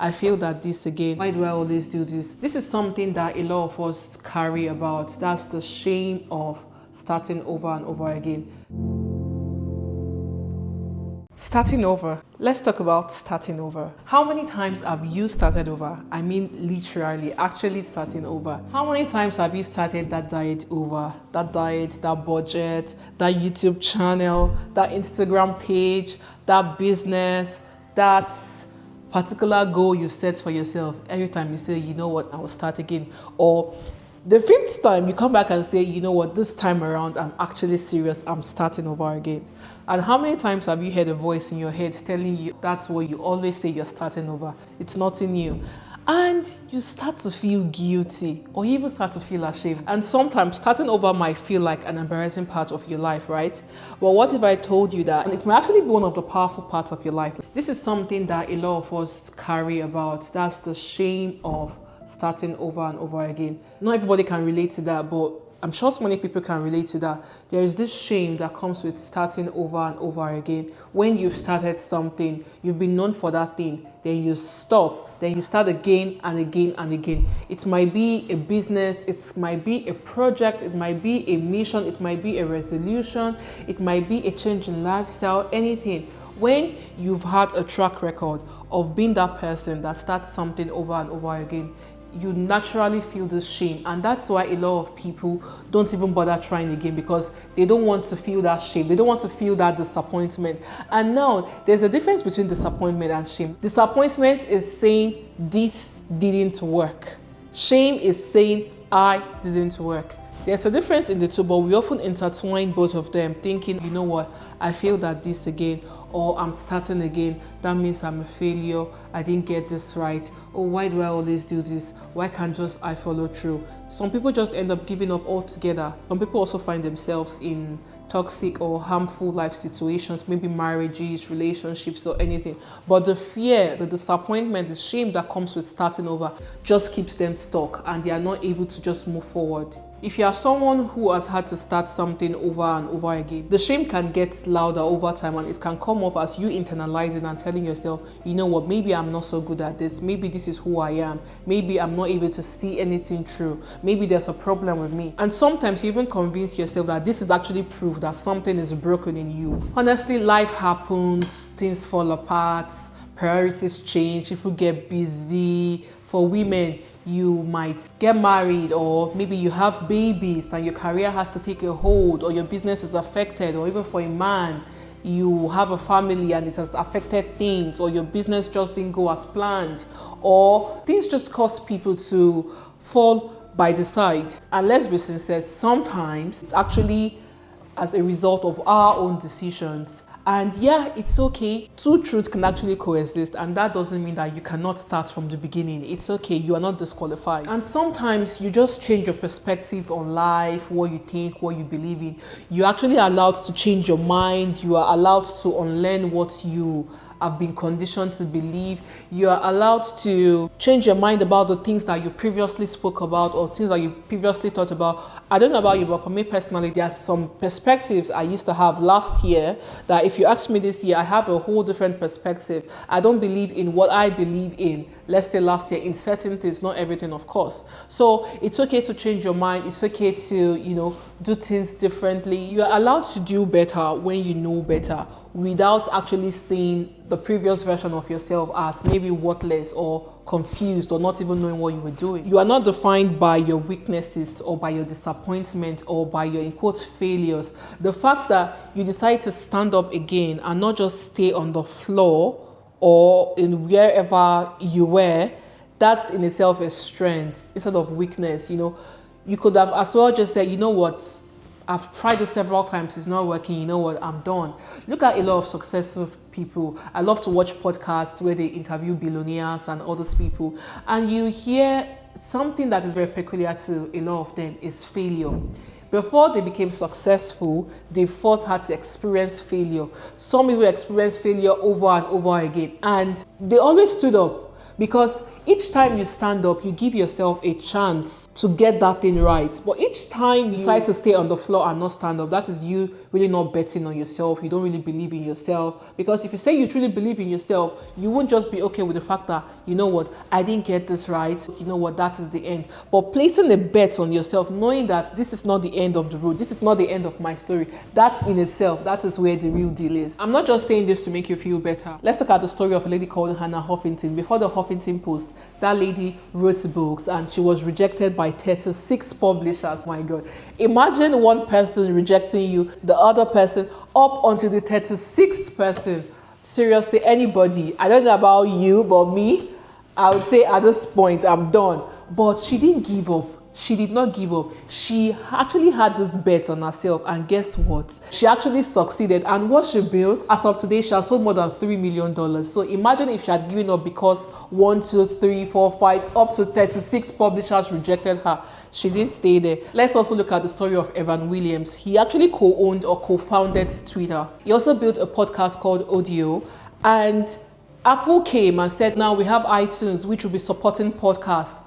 I feel that this again. Why do I always do this? This is something that a lot of us carry about. That's the shame of starting over and over again. Starting over. Let's talk about starting over. How many times have you started over? I mean, literally, actually starting over. How many times have you started that diet over? That diet, that budget, that YouTube channel, that Instagram page, that business, that particular goal you set for yourself. Every time you say, you know what, I will start again. Or the fifth time you come back and say, you know what, this time around, I'm actually serious. I'm starting over again. And how many times have you heard a voice in your head telling you that's what you always say you're starting over? It's nothing new. And you start to feel guilty or you even start to feel ashamed. And sometimes starting over might feel like an embarrassing part of your life, right? But what if I told you that it might actually be one of the powerful parts of your life? This is something that a lot of us carry about. That's the shame of starting over and over again. Not everybody can relate to that, but I'm sure so many people can relate to that. There is this shame that comes with starting over and over again. When you've started something, you've been known for that thing, then you stop, then you start again and again and again. It might be a business, it might be a project, it might be a mission, it might be a resolution, it might be a change in lifestyle, anything. When you've had a track record of being that person that starts something over and over again, you naturally feel this shame, and that's why a lot of people don't even bother trying again, because they don't want to feel that shame, they don't want to feel that disappointment. And now there's a difference between disappointment and shame. Disappointment is saying this didn't work. Shame is saying I didn't work. There's a difference in the two, but we often intertwine both of them, thinking, you know what, I failed at this again, or I'm starting again, that means I'm a failure, I didn't get this right, or why do I always do this, why can't just I follow through? Some people just end up giving up altogether. Some people also find themselves in toxic or harmful life situations, maybe marriages, relationships, or anything. But the fear, the disappointment, the shame that comes with starting over just keeps them stuck, and they are not able to just move forward. If you are someone who has had to start something over and over again, the shame can get louder over time, and it can come off as you internalizing and telling yourself, you know what, maybe I'm not so good at this, maybe this is who I am, maybe I'm not able to see anything through, maybe there's a problem with me. And sometimes you even convince yourself that this is actually proof that something is broken in you. Honestly, life happens, things fall apart, priorities change, people get busy. For women, you might get married, or maybe you have babies and your career has to take a hold, or your business is affected, or even for a man, you have a family and it has affected things, or your business just didn't go as planned, or things just cause people to fall by the side. And let's be sincere, sometimes it's actually as a result of our own decisions. And yeah, it's okay. Two truths can actually coexist, and that doesn't mean that you cannot start from the beginning. It's okay, you are not disqualified. And sometimes you just change your perspective on life, what you think, what you believe in. You're actually allowed to change your mind. You are allowed to unlearn what you have been conditioned to believe. You are allowed to change your mind about the things that you previously spoke about, or things that you previously thought about. I don't know about you, but for me personally, there are some perspectives I used to have last year that if you ask me this year, I have a whole different perspective. I don't believe in what I believe in, let's say last year, in certain things, not everything, of course. So it's okay to change your mind. It's okay to, do things differently. You are allowed to do better when you know better, without actually seeing the previous version of yourself as maybe worthless or confused or not even knowing what you were doing. You are not defined by your weaknesses or by your disappointment or by your, in quotes, failures. The fact that you decide to stand up again and not just stay on the floor or in wherever you were, that's in itself a strength instead of weakness. You could have as well just said, you know what, I've tried this several times, it's not working, you know what, I'm done. Look at a lot of successful people. I love to watch podcasts where they interview billionaires and all those people, and you hear something that is very peculiar to a lot of them is failure. Before they became successful, they first had to experience failure. Some people experience failure over and over again, and they always stood up. Because each time you stand up, you give yourself a chance to get that thing right. But each time you decide to stay on the floor and not stand up, that is you really not betting on yourself. You don't really believe in yourself. Because if you say you truly believe in yourself, you won't just be okay with the fact that, you know what, I didn't get this right. You know what, that is the end. But placing a bet on yourself, knowing that this is not the end of the road, this is not the end of my story, that in itself, that is where the real deal is. I'm not just saying this to make you feel better. Let's look at the story of a lady called Hannah Huffington. Before the Huffington Post, that lady wrote books and she was rejected by 36 publishers. My God. Imagine one person rejecting you, the other person up until the 36th person. Seriously, anybody. I don't know about you, but me, I would say at this point, I'm done. But she didn't give up. She did not give up. She actually had this bet on herself, and guess what? She actually succeeded, and what she built, as of today, she has sold more than $3 million. So imagine if she had given up because 1, 2, 3, 4, 5, up to 36 publishers rejected her. She didn't stay there. Let's also look at the story of Evan Williams. He actually co-owned or co-founded Twitter. He also built a podcast called Audio, and Apple came and said, now we have iTunes, which will be supporting podcasts.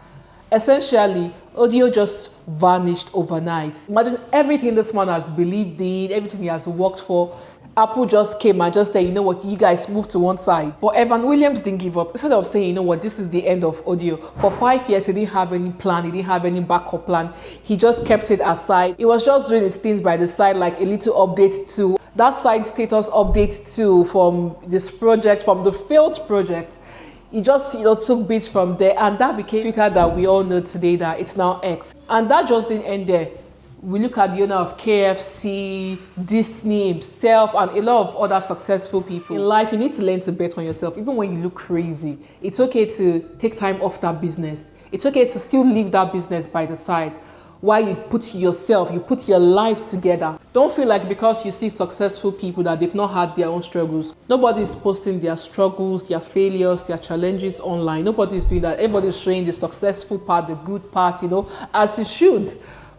Essentially, Audio just vanished overnight. Imagine everything this man has believed in, everything he has worked for. Apple just came and just said, you know what, you guys move to one side. But Evan Williams didn't give up. Instead of saying, you know what, this is the end of Audio. For 5 years, he didn't have any plan. He didn't have any backup plan. He just kept it aside. He was just doing his things by the side, like a little update to that side status update too from this project, from the failed project. He just took bits from there, and that became Twitter that we all know today, that it's now X. And that just didn't end there. We look at the owner of KFC, Disney himself, and a lot of other successful people. In life, you need to learn to bet on yourself, even when you look crazy. It's okay to take time off that business. It's okay to still leave that business by the side while you put yourself, you put your life together. Don't feel like because you see successful people that they've not had their own struggles. Nobody's posting their struggles, their failures, their challenges online. Nobody's doing that. Everybody's showing the successful part, the good part, as you should.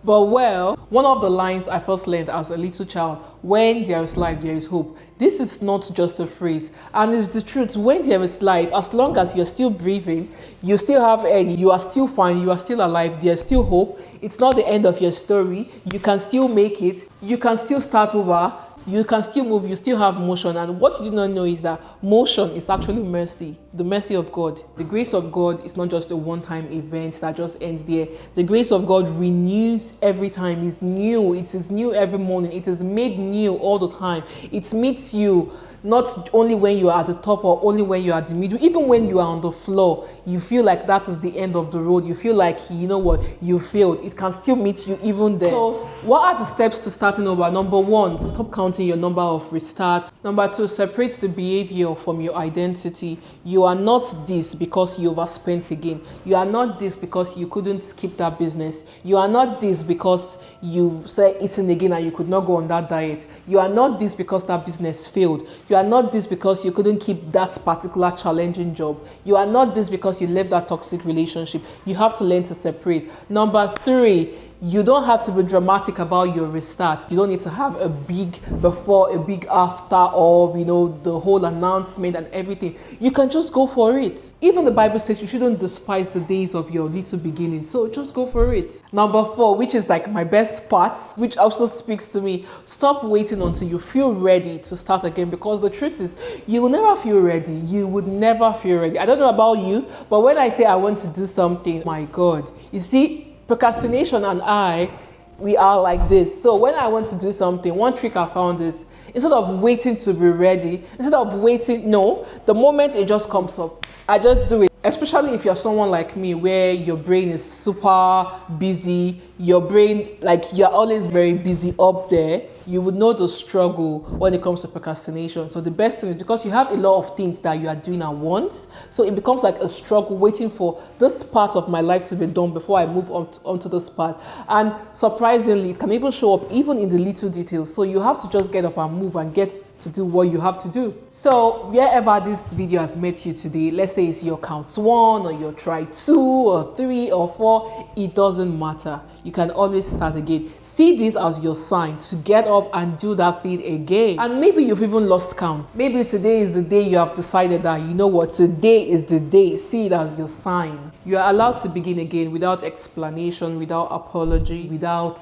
But well, one of the lines I first learned as a little child, when there is life, there is hope. This is not just a phrase, and it's the truth. When there is life, as long as you're still breathing, you still have air, you are still fine, you are still alive, there's still hope. It's not the end of your story. You can still make it. You can still start over. You can still move, you still have motion. And what you do not know is that motion is actually mercy, the mercy of God. The grace of God is not just a one-time event that just ends there. The grace of God renews every time. It's new. It is new every morning. It is made new all the time. It meets you not only when you are at the top or only when you are at the middle. Even when you are on the floor, you feel like that is the end of the road. You feel like, you know what, you failed. It can still meet you even there. So what are the steps to starting over? Number 1, stop counting your number of restarts. Number 2, separate the behavior from your identity. You are not this because you overspent again. You are not this because you couldn't skip that business. You are not this because you started eating again and you could not go on that diet. You are not this because that business failed. You are not this because you couldn't keep that particular challenging job. You are not this because you left that toxic relationship. You have to learn to separate. Number 3, you don't have to be dramatic about your restart. You don't need to have a big before, a big after, or the whole announcement and everything. You can just go for it. Even the Bible says you shouldn't despise the days of your little beginning. So just go for it. Number 4, which is like my best part, which also speaks to me. Stop waiting until you feel ready to start again, because the truth is you will never feel ready. You would never feel ready. I don't know about you, but when I say I want to do something, my God, you see, procrastination and we are like this. So when I want to do something, one trick I found is, instead of waiting to be ready, the moment it just comes up, I just do it. Especially if you're someone like me where your brain is super busy, your brain, like you're always very busy up there, you would know the struggle when it comes to procrastination. So the best thing is, because you have a lot of things that you are doing at once, so it becomes like a struggle waiting for this part of my life to be done before I move on to this part. And surprisingly, it can even show up even in the little details. So you have to just get up and move and get to do what you have to do. So wherever this video has met you today, let's say it's your count 1 or your try 2 or 3 or 4, it doesn't matter. you can always start again. See this as your sign to get up and do that thing again. And maybe you've even lost count. Maybe today is the day you have decided that, you know what, today is the day. See it as your sign. You are allowed to begin again without explanation, without apology, without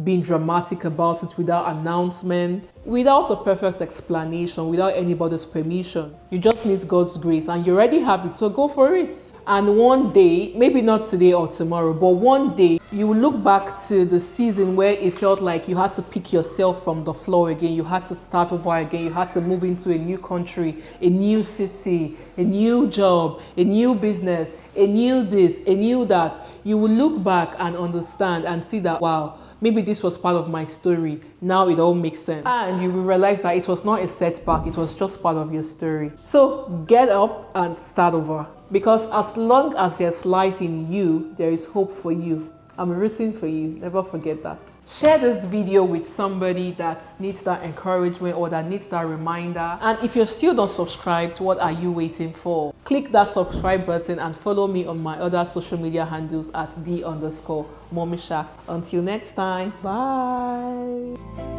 being dramatic about it, without announcement, without a perfect explanation, without anybody's permission. You just need God's grace and you already have it, so go for it. And one day, maybe not today or tomorrow, but one day you will look back to the season where it felt like you had to pick yourself from the floor again, you had to start over again, you had to move into a new country, a new city, a new job, a new business, a new this, a new that. You will look back and understand and see that, wow, maybe this was part of my story. Now it all makes sense. And you will realize that it was not a setback, it was just part of your story. So get up and start over. Because as long as there's life in you, there is hope for you. I'm rooting for you. Never forget that. Share this video with somebody that needs that encouragement or that needs that reminder. And if you're still not subscribed, what are you waiting for? Click that subscribe button and follow me on my other social media handles at @the_mommyshark. Until next time, bye.